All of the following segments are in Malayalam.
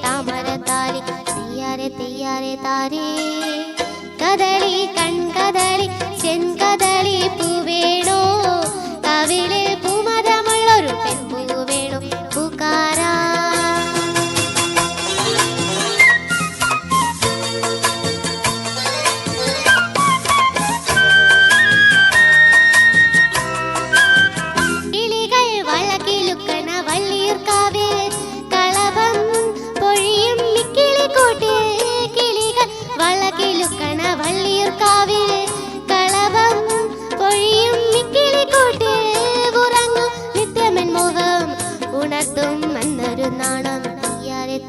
താമരത്താലി തെയ്യാറെ തെയ്യാറെ താരേ കദളി കൺകദളി ചെങ്കദളി പൂവേണോ കവിളിൽ പൂമരമുള്ളൊരു പെൺപൂ വേണോ പൂക്കാരാ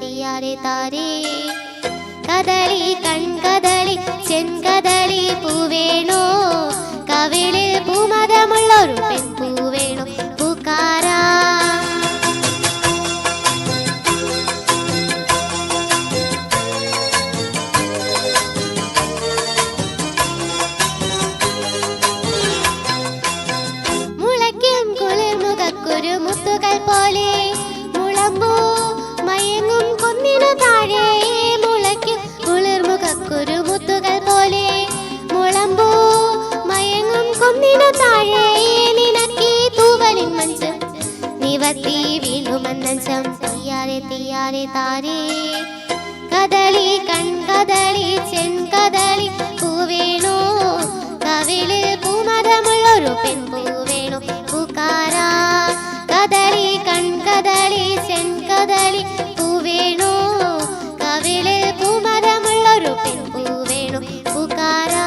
തെയ്യാറെ താരേ കദളി കൺകദളി ചെങ്കദളി പൂവേണോ കവിളിൽ പൂമരമുള്ളൊരു പെൺപൂ വേണോ പൂക്കാരാ മുളയ്ക്കും കുളിർമുഖക്കുരു മുത്തുകൾ പോലെ മുളമ്പൂ മയങ്ങും കൊന്നിനു താഴെ മുളയ്ക്കും കുളിർമുഖക്കുരു മുത്തുകൾ പോലെ മുളമ്പൂ മയങ്ങും കൊന്നിനു താഴെ നിനക്കീ തൂവലിൻ മഞ്ചം നിവർത്തി വീണുമന്നഞ്ചം തെയ്യാറെ തെയ്യാറെ താരേ കദളി കൺകദളി ചെങ്കദളി പൂവേണോ കവിളിൽ പൂമരമുള്ളൊരു പെൺപൂ വേണോ പൂക്കാരാ കദളി കൺകദളി ചെങ്കദളി പൂവേണോ കവിളിൽ പൂമരമുള്ളൊരു പെൺപൂ വേണോ പൂക്കാരാ